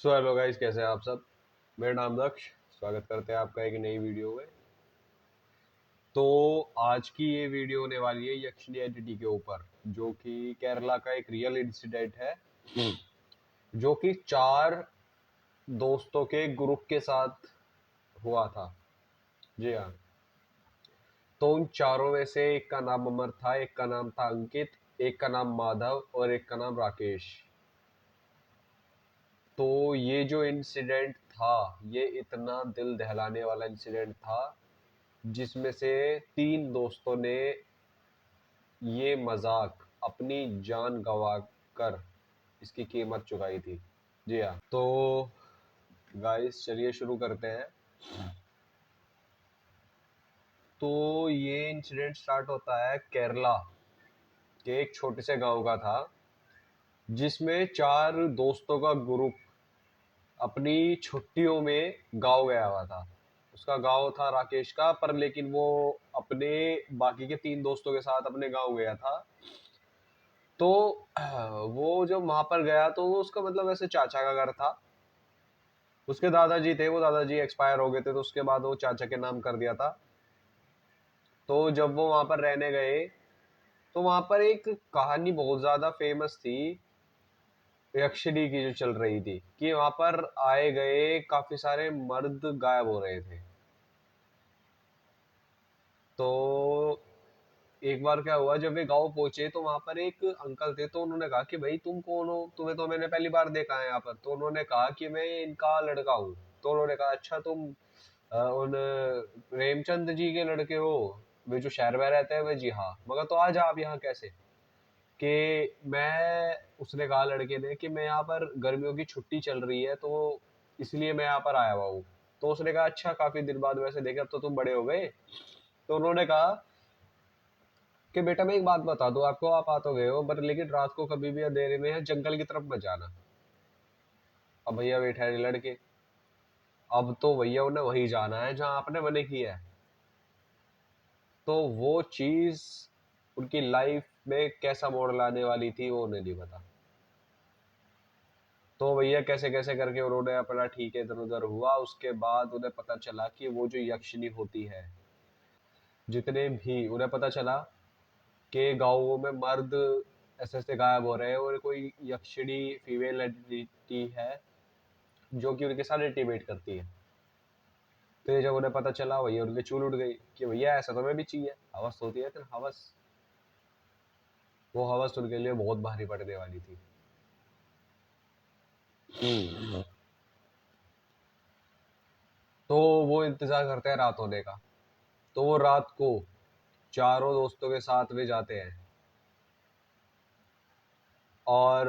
So hello guys, कैसे हैं आप सब। मेरा नाम दक्ष। स्वागत करते हैं आपका एक नई वीडियो में। तो आज की ये वीडियो होने वाली है यक्षिणी एंटिटी के ऊपर, जो कि केरला का एक रियल इंसिडेंट है, जो कि 4 दोस्तों के ग्रुप के साथ हुआ था। जी हाँ। तो उन चारों में से एक का नाम अमर था, एक का नाम था अंकित, एक का नाम माधव और एक का नाम राकेश। तो ये जो इंसिडेंट था, ये इतना दिल दहलाने वाला इंसिडेंट था, जिसमें से 3 दोस्तों ने ये मजाक अपनी जान गंवा कर इसकी कीमत चुकाई थी। जी हाँ। तो गाइस, चलिए शुरू करते हैं। तो ये इंसिडेंट स्टार्ट होता है केरला के एक छोटे से गांव का था, जिसमें 4 दोस्तों का ग्रुप अपनी छुट्टियों में गांव गया हुआ था। उसका गांव था राकेश का, पर लेकिन वो अपने बाकी के 3 दोस्तों के साथ अपने गांव गया था। तो वो जब वहां पर गया तो वो उसका मतलब ऐसे चाचा का घर था। उसके दादाजी थे, वो दादाजी एक्सपायर हो गए थे, तो उसके बाद वो चाचा के नाम कर दिया था। तो जब वो वहां पर रहने गए, तो वहां पर एक कहानी बहुत ज्यादा फेमस थी यक्षिणी की, जो चल रही थी कि वहां पर आए गए काफी सारे मर्द गायब हो रहे थे। तो एक बार क्या हुआ, जब वे गांव पहुंचे तो वहां पर एक अंकल थे। तो उन्होंने कहा कि भाई तुम कौन हो, तुम्हें तो मैंने पहली बार देखा है यहाँ पर। तो उन्होंने कहा कि मैं इनका लड़का हूँ। तो उन्होंने कहा अच्छा, तुम उन प्रेमचंद जी के लड़के हो, वे जो शहर में रहते हैं। वे जी हाँ, मगर तो आज आप यहाँ कैसे? कि मैं, उसने कहा लड़के ने, कि मैं यहाँ पर गर्मियों की छुट्टी चल रही है, तो इसलिए मैं यहाँ पर आया हुआ हूँ। तो उसने कहा अच्छा, काफी दिन बाद वैसे देखे, अब तो तुम बड़े हो गए। तो उन्होंने कहा कि बेटा मैं एक बात बता दूं आपको, आप आ तो गए हो, बट लेकिन रात को कभी भी अंधेरे में जंगल की तरफ मत जाना। अब भैया बैठा है लड़के, अब तो भैया उन्हें वही जाना है जहां आपने मना किया है। तो वो चीज उनकी लाइफ में कैसा मोड़ लाने वाली थी, वो उन्हें नहीं पता। तो भैया कैसे कैसे करके उन्होंने अपना ठीक है इधर उधर हुआ। उसके बाद उन्हें पता चला कि वो जो यक्षिणी होती है, जितने भी उन्हें पता चला कि गाँवों में मर्द ऐसे ऐसे गायब हो रहे हैं, और कोई यक्षिणी फीमेल एंटिटी है जो कि उनके साथ इंटीमेट करती है। तो ये जब उन्हें पता चला, भैया उनके चूल उड़ गई कि भैया ऐसा तो मैं भी चाहिए। हवस होती है फिर हवस। वो हवस उनके लिए बहुत भारी पड़ने वाली थी। तो वो इंतजार करते हैं रात होने का। तो वो रात को चारों दोस्तों के साथ वे जाते हैं। और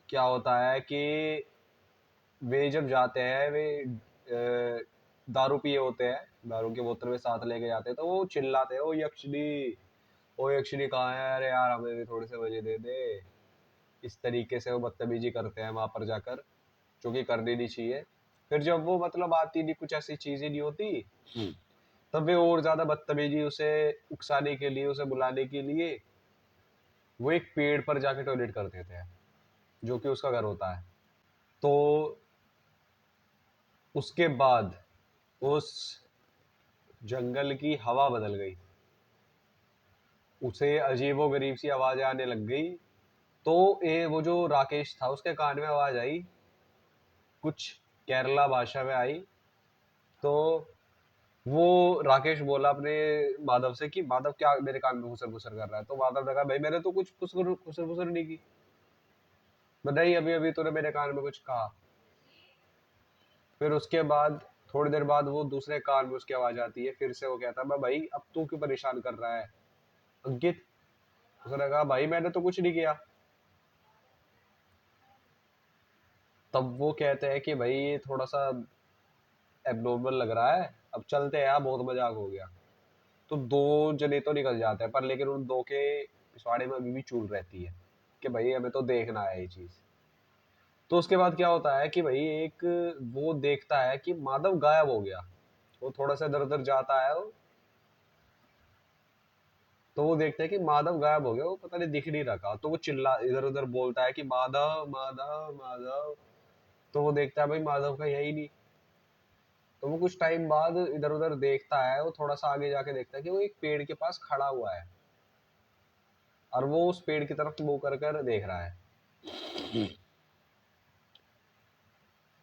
क्या होता है कि वे जब जाते हैं, वे दारू पिए होते हैं, दारू की बोतल में साथ लेके जाते हैं। तो वो चिल्लाते हैं, ओ यक्षिणी कहाँ है, अरे यार हमें भी थोड़े से मजे दे दे। इस तरीके से वो बदतमीजी करते हैं वहां पर जाकर, जो कि करनी नहीं चाहिए। फिर जब वो मतलब आती नहीं, कुछ ऐसी चीजें नहीं होती, तब वे और ज्यादा बदतमीजी, उसे उकसाने के लिए, उसे बुलाने के लिए, वो एक पेड़ पर जाके टॉयलेट कर देते हैं, जो कि उसका घर होता है। तो उसके बाद उस जंगल की हवा बदल गई, उसे अजीबो गरीब सी आवाजें आने लग गई। तो वो जो राकेश था, उसके कान में आवाज आई, कुछ केरला भाषा में आई। तो वो राकेश बोला अपने माधव से कि माधव क्या मेरे कान में घुसर घुसर कर रहा है। तो माधव ने कहा भाई मैंने तो कुछ घुसर घुसर घुसर नहीं की। नहीं, अभी अभी तूने मेरे कान में कुछ कहा। फिर उसके बाद थोड़ी देर बाद वो दूसरे कान में उसकी आवाज आती है। फिर से वो कहता है भाई अब तू क्यों परेशान कर रहा है अंकित? उसने कहा भाई मैंने तो कुछ नहीं किया। तब वो कहते हैं कि भाई ये थोड़ा सा एबनॉर्मल लग रहा है, अब चलते हैं यार, बहुत मजाक हो गया। तो 2 जने तो निकल जाते हैं, पर लेकिन उन 2 के पिछवाड़े में अभी भी चूल रहती है कि भाई हमें तो देखना है ये चीज। तो उसके बाद क्या होता है कि भाई एक, वो देखता है कि माधव गायब हो गया। वो थोड़ा सा इधर उधर जाता है, तो वो देखते हैं कि माधव गायब हो गया, वो पता नहीं दिख नहीं रखा। तो वो चिल्ला इधर उधर बोलता है कि माधव माधव माधव। तो वो देखता है भाई माधव का यही नहीं। तो वो कुछ टाइम बाद इधर उधर देखता है, वो थोड़ा सा आगे जाके देखता है कि वो एक पेड़ के पास खड़ा हुआ है और वो उस पेड़ की तरफ मुंह कर कर देख रहा है।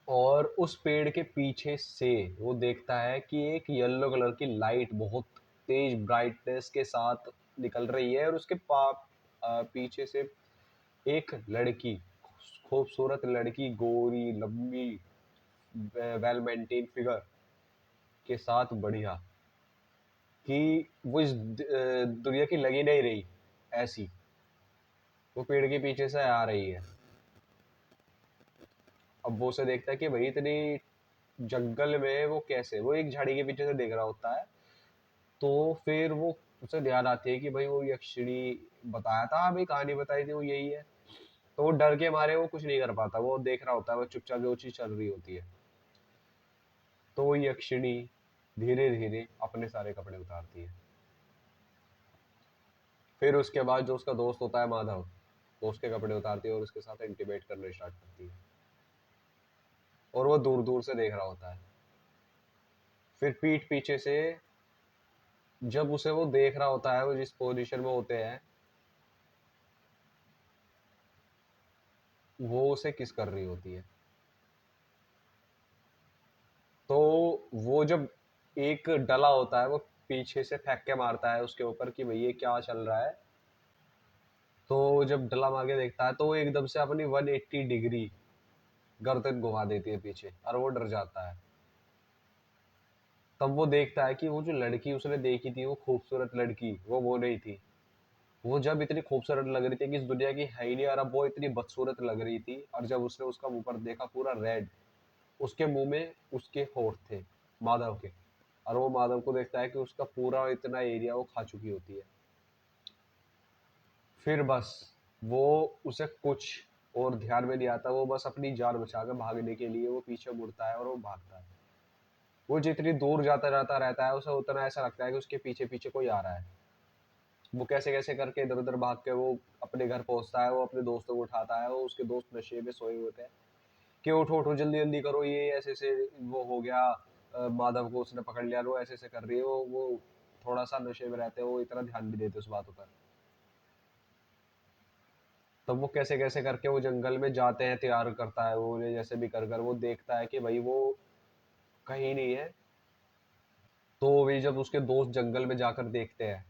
और उस पेड़ के पीछे से वो देखता है कि एक येलो कलर की लाइट बहुत तेज ब्राइटनेस के साथ निकल रही है, और उसके पीछे से एक लड़की, खूबसूरत लड़की, गोरी लंबी, वेल मेंटेन फिगर के साथ, बढ़िया, कि वो इस दुनिया की लगी नहीं रही ऐसी, वो पेड़ के पीछे से आ रही है। अब वो उसे देखता है कि भाई इतनी जंगल में वो कैसे, वो एक झाड़ी के पीछे से देख रहा होता है। तो फिर वो उसे ध्यान आती है कि भाई वो यक्षिणी बताया था, अभी कहानी बताई थी वो यही है। तो वो डर के मारे वो कुछ नहीं कर पाता, वो देख रहा होता है, वो चुपचाप जो चीज चल रही होती है। तो वो यक्षिणी धीरे धीरे अपने सारे कपड़े उतारती है। फिर उसके बाद जो उसका दोस्त होता है माधव, वो उसके कपड़े उतारती है और उसके साथ इंटीमेट करने स्टार्ट करती है, और वो दूर दूर से देख रहा होता है। फिर पीठ पीछे से जब उसे वो देख रहा होता है, वो जिस पोजीशन में होते हैं, वो उसे किस कर रही होती है। तो वो जब एक डला होता है, वो पीछे से फेंक के मारता है उसके ऊपर कि भैया क्या चल रहा है। तो जब डला मार के देखता है तो वो एकदम से अपनी 180 डिग्री गर्दन घुमा देती है पीछे, और वो डर जाता है। तब वो देखता है कि वो जो लड़की उसने देखी थी, वो खूबसूरत लड़की, वो नहीं थी। वो जब इतनी खूबसूरत लग रही थी कि इस दुनिया की है ही नहीं, और अब वो इतनी बदसूरत लग रही थी, और जब उसने उसका मुंह पर देखा पूरा रेड, उसके मुंह में उसके होठ थे माधव के, और वो माधव को देखता है कि उसका पूरा इतना एरिया वो खा चुकी होती है। फिर बस वो, उसे कुछ और ध्यान में नहीं आता, वो बस अपनी जान बचाकर भागने के लिए वो पीछे मुड़ता है और वो भागता है। वो जितनी दूर जाता जाता रहता है, उसे उतना ऐसा लगता है कि उसके पीछे पीछे कोई आ रहा है। वो कैसे कैसे करके इधर उधर भाग के वो अपने घर पहुंचता है, वो अपने दोस्तों को उठाता है, वो उसके दोस्त नशे में सोए हुए थे कि उठो उठो जल्दी जल्दी करो, ये ऐसे ऐसे वो हो गया, माधव को उसने पकड़ लिया, वो ऐसे ऐसे कर रही है, वो थोड़ा सा नशे में रहते हैं, वो इतना ध्यान भी देते उस बातों पर। तब वो कैसे कैसे करके वो जंगल में जाते हैं, तैयार करता है वो उन्हें, जैसे भी कर कर वो देखता है कि भाई वो कहीं नहीं है। तो वे जब उसके दोस्त जंगल में जाकर देखते हैं,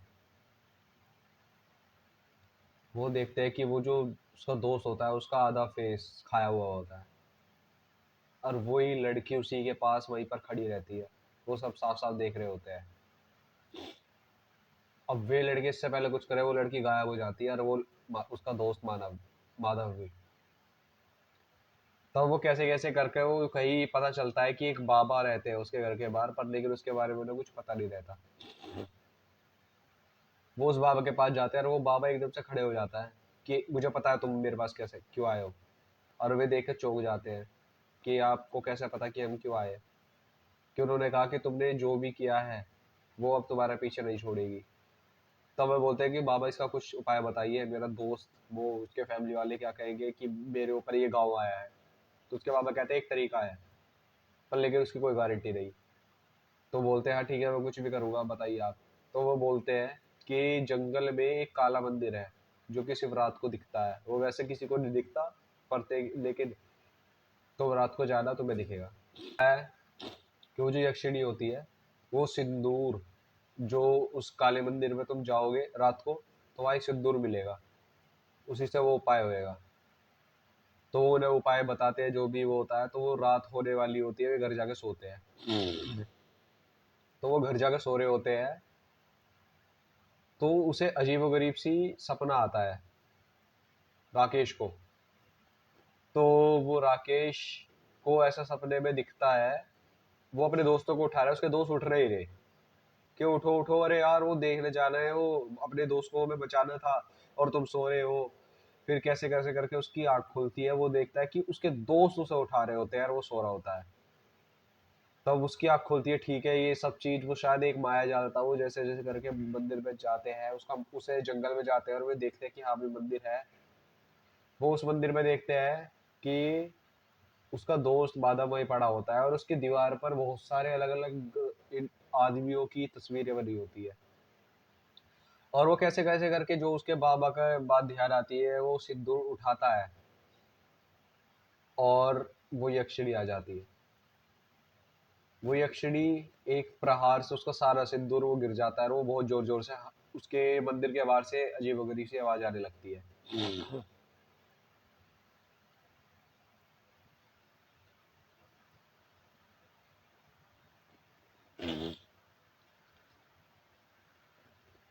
वो देखते हैं कि वो जो उसका दोस्त होता है, उसका आधा फेस खाया हुआ होता है, और वही लड़की उसी के पास वहीं पर खड़ी रहती है। वो सब साफ साफ देख रहे होते हैं। अब वे लड़के इससे पहले कुछ करे, वो लड़की गायब हो जाती है, और वो उसका दोस्त माधव भी। तब वो कैसे कैसे करके वो कहीं पता चलता है कि एक बाबा रहते हैं उसके घर के बाहर, पर लेकिन उसके बारे में उन्हें कुछ पता नहीं रहता। वो उस बाबा के पास जाते हैं, और वो बाबा एकदम से खड़े हो जाता है कि मुझे पता है तुम मेरे पास कैसे क्यों आए हो। और वे देख के चौंक जाते हैं कि आपको कैसे पता कि हम क्यों आए। कि उन्होंने कहा कि तुमने जो भी किया है वो अब तुम्हारा पीछे नहीं छोड़ेगी। तब वे बोलते हैं कि बाबा इसका कुछ उपाय बताइए, मेरा दोस्त, वो उसके फैमिली वाले क्या कहेंगे कि मेरे ऊपर ये गाँव आया है। तो उसके बाबा कहते हैं एक तरीका है, पर लेकिन उसकी कोई गारंटी नहीं। तो बोलते हैं हाँ ठीक है, मैं कुछ भी करूँगा, बताइए आप। तो वो बोलते हैं कि जंगल में एक काला मंदिर है जो कि सिर्फ रात को दिखता है, वो वैसे किसी को नहीं दिखता, पर लेकिन तो रात को जाना तुम्हें दिखेगा। है कि वो जो यक्षिणी होती है, वो सिंदूर, जो उस काले मंदिर में तुम जाओगे रात को, तो वहाँ एक सिंदूर मिलेगा, उसी से वो उपाय होएगा। तो वो उन्हें उपाय बताते हैं जो भी वो होता है, तो वो रात होने वाली होती है, वे घर जाके सोते हैं। तो वो घर जाकर सो रहे होते हैं, तो उसे अजीबोगरीब सी सपना आता है राकेश को। तो वो राकेश को ऐसा सपने में दिखता है, वो अपने दोस्तों को उठा रहा है, उसके दोस्त उठ रहे ही नहीं कि उठो उठो, अरे यार वो देखने जाना है, वो अपने दोस्त को हमें बचाना था, और तुम सो रहे हो। फिर कैसे कैसे करके उसकी आंख खुलती है, वो देखता है कि उसके दोस्त उसे उठा रहे होते हैं और वो सो रहा होता है। तब उसकी आंख खुलती है, ठीक है ये सब चीज वो शायद एक माया जाल था। वो जैसे जैसे करके मंदिर में जाते हैं, उसका उसे जंगल में जाते हैं और वे देखते हैं कि हाँ भी मंदिर है। वो उस मंदिर में देखते हैं कि उसका दोस्त बादाम वहीं पड़ा होता है और उसकी दीवार पर बहुत सारे अलग अलग आदमियों की तस्वीरें बनी होती है। और वो कैसे कैसे करके जो उसके बाबा का बात ध्यान आती है वो सिंदूर उठाता है और वो यक्षिणी आ जाती है। वो यक्षिणी एक प्रहार से उसका सारा सिंदूर वो गिर जाता है और वो बहुत जोर जोर से उसके मंदिर के बाहर से अजीबोगरीब सी आवाज आने लगती है।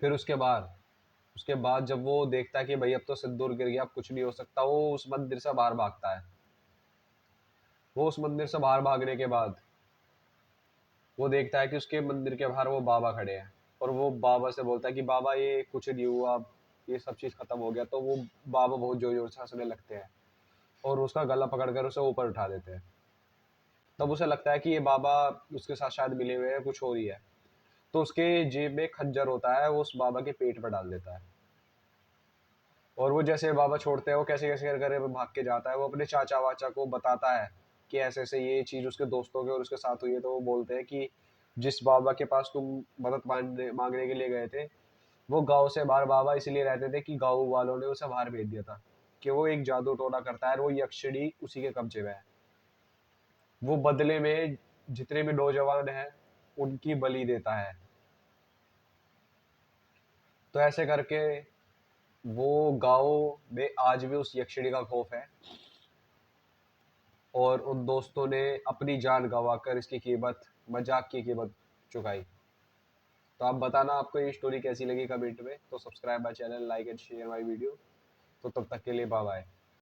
फिर उसके बाद जब वो देखता है कि भाई अब तो सिंदूर गिर गया, अब कुछ नहीं हो सकता, वो उस मंदिर से बाहर भागता है। वो उस मंदिर से बाहर भागने के बाद वो देखता है कि उसके मंदिर के बाहर वो बाबा खड़े हैं और वो बाबा से बोलता है कि बाबा ये कुछ नहीं हुआ, अब ये सब चीज़ खत्म हो गया। तो वो बाबा बहुत जोर जोर से हंसने लगते हैं और उसका गला पकड़कर उसे ऊपर उठा देते हैं। तब उसे लगता है कि ये बाबा उसके साथ शायद मिले हुए हैं, कुछ हो रही है। तो उसके जेब में एक खंजर होता है, वो उस बाबा के पेट पर डाल देता है। और वो जैसे बाबा छोड़ते हैं वो कैसे कैसे कर कर भाग के जाता है। वो अपने चाचा वाचा को बताता है कि ऐसे ऐसे ये चीज़ उसके दोस्तों के और उसके साथ हुई है। तो वो बोलते हैं कि जिस बाबा के पास तुम मदद मांगने मांगने के लिए गए थे, वो गांव से बाहर बाबा इसलिए रहते थे कि गांव वालों ने उसे बाहर भेज दिया था, कि वो एक जादू टोना करता है और वो यक्षिणी उसी के कब्जे में है। वो बदले में जितने भी नौजवान हैं उनकी बलि देता है। तो ऐसे करके वो गांव में आज भी उस यक्षिणी का खौफ है और उन दोस्तों ने अपनी जान गंवाकर इसकी कीमत, मजाक की कीमत चुकाई। तो आप बताना आपको ये स्टोरी कैसी लगी कमेंट में। तो subscribe my channel, like and share my video. तो तब तक के लिए बाय बाय।